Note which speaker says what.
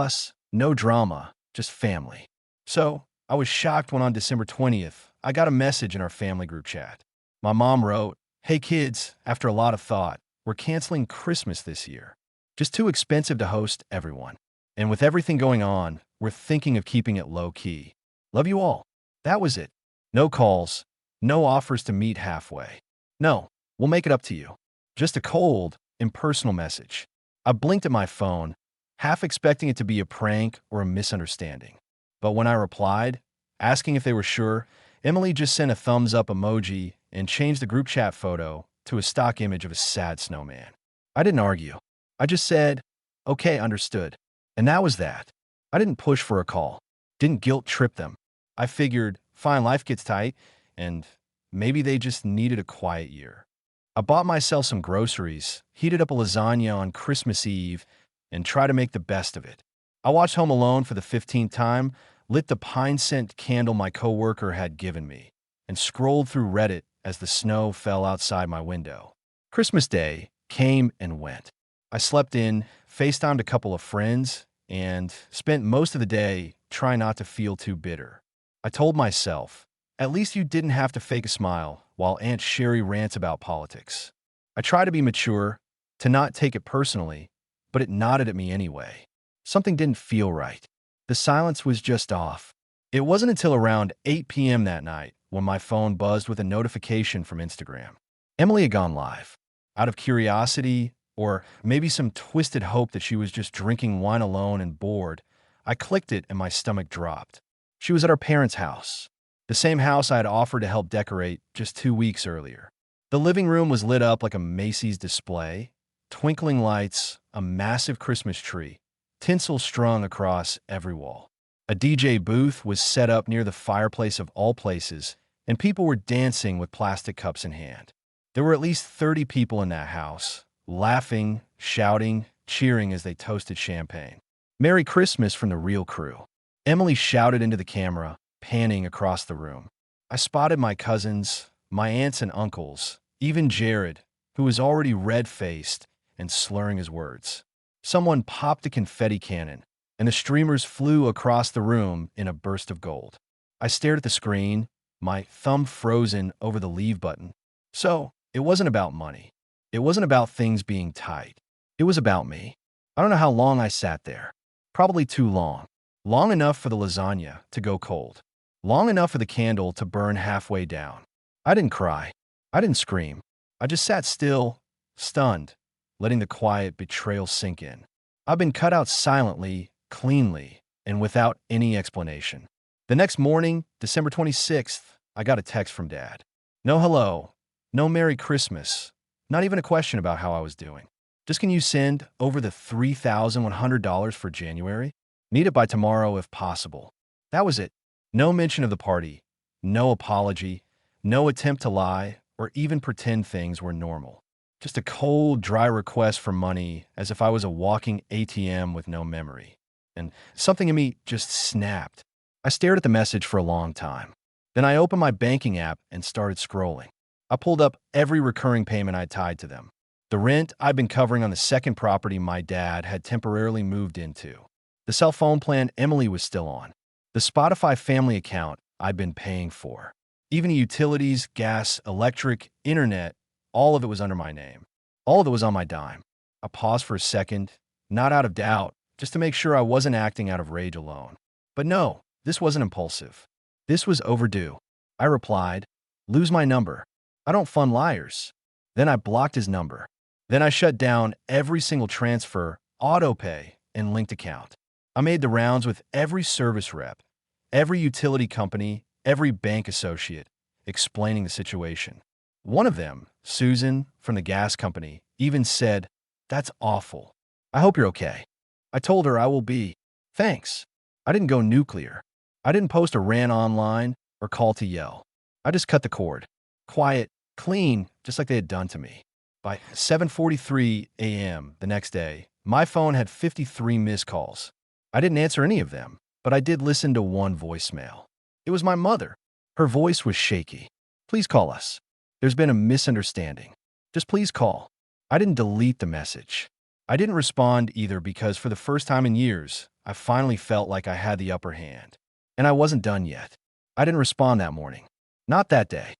Speaker 1: Plus, no drama, just family. So, I was shocked when on December 20th, I got a message in our family group chat. My mom wrote, "Hey kids, after a lot of thought, we're canceling Christmas this year. Just too expensive to host everyone. And with everything going on, we're thinking of keeping it low key. Love you all." That was it. No calls, no offers to meet halfway. No, we'll make it up to you. Just a cold, impersonal message. I blinked at my phone, half expecting it to be a prank or a misunderstanding. But when I replied, asking if they were sure, Emily just sent a thumbs up emoji and changed the group chat photo to a stock image of a sad snowman. I didn't argue. I just said, "Okay, understood." And that was that. I didn't push for a call. Didn't guilt trip them. I figured, fine, life gets tight, and maybe they just needed a quiet year. I bought myself some groceries, heated up a lasagna on Christmas Eve, and tried to make the best of it. I watched Home Alone for the 15th time, lit the pine scent candle my coworker had given me, and scrolled through Reddit as the snow fell outside my window. Christmas Day came and went. I slept in, FaceTimed a couple of friends, and spent most of the day trying not to feel too bitter. I told myself, at least you didn't have to fake a smile while Aunt Sherry rants about politics. I try to be mature, to not take it personally, but it nodded at me anyway. Something didn't feel right. The silence was just off. It wasn't until around 8 p.m. that night when my phone buzzed with a notification from Instagram. Emily had gone live. Out of curiosity, or maybe some twisted hope that she was just drinking wine alone and bored, I clicked it and my stomach dropped. She was at our parents' house, the same house I had offered to help decorate just 2 weeks earlier. The living room was lit up like a Macy's display, twinkling lights, a massive Christmas tree, tinsel strung across every wall. A DJ booth was set up near the fireplace of all places, and people were dancing with plastic cups in hand. There were at least 30 people in that house, laughing, shouting, cheering as they toasted champagne. "Merry Christmas" from the real crew. Emily shouted into the camera, panning across the room. I spotted my cousins, my aunts and uncles, even Jared, who was already red-faced and slurring his words. Someone popped a confetti cannon, and the streamers flew across the room in a burst of gold. I stared at the screen, my thumb frozen over the leave button. So, it wasn't about money. It wasn't about things being tight. It was about me. I don't know how long I sat there. Probably too long. Long enough for the lasagna to go cold. Long enough for the candle to burn halfway down. I didn't cry. I didn't scream. I just sat still, stunned, letting the quiet betrayal sink in. I've been cut out silently, cleanly, and without any explanation. The next morning, December 26th, I got a text from Dad. No hello, no Merry Christmas, not even a question about how I was doing. Just, can you send over the $3,100 for January? Need it by tomorrow if possible. That was it. No mention of the party, no apology, no attempt to lie or even pretend things were normal. Just a cold, dry request for money as if I was a walking ATM with no memory. And something in me just snapped. I stared at the message for a long time. Then I opened my banking app and started scrolling. I pulled up every recurring payment I tied to them. The rent I'd been covering on the second property my dad had temporarily moved into. The cell phone plan Emily was still on. The Spotify family account I'd been paying for. Even the utilities, gas, electric, internet, all of it was under my name. All of it was on my dime. I paused for a second, not out of doubt, just to make sure I wasn't acting out of rage alone. But no, this wasn't impulsive. This was overdue. I replied, "Lose my number. I don't fund liars." Then I blocked his number. Then I shut down every single transfer, autopay, and linked account. I made the rounds with every service rep, every utility company, every bank associate, explaining the situation. One of them, Susan, from the gas company, even said, "That's awful. I hope you're okay." I told her I will be. Thanks. I didn't go nuclear. I didn't post a rant online or call to yell. I just cut the cord. Quiet, clean, just like they had done to me. By 7:43 a.m. the next day, my phone had 53 missed calls. I didn't answer any of them, but I did listen to one voicemail. It was my mother. Her voice was shaky. "Please call us. There's been a misunderstanding. Just please call." I didn't delete the message. I didn't respond either because for the first time in years, I finally felt like I had the upper hand. And I wasn't done yet. I didn't respond that morning. Not that day.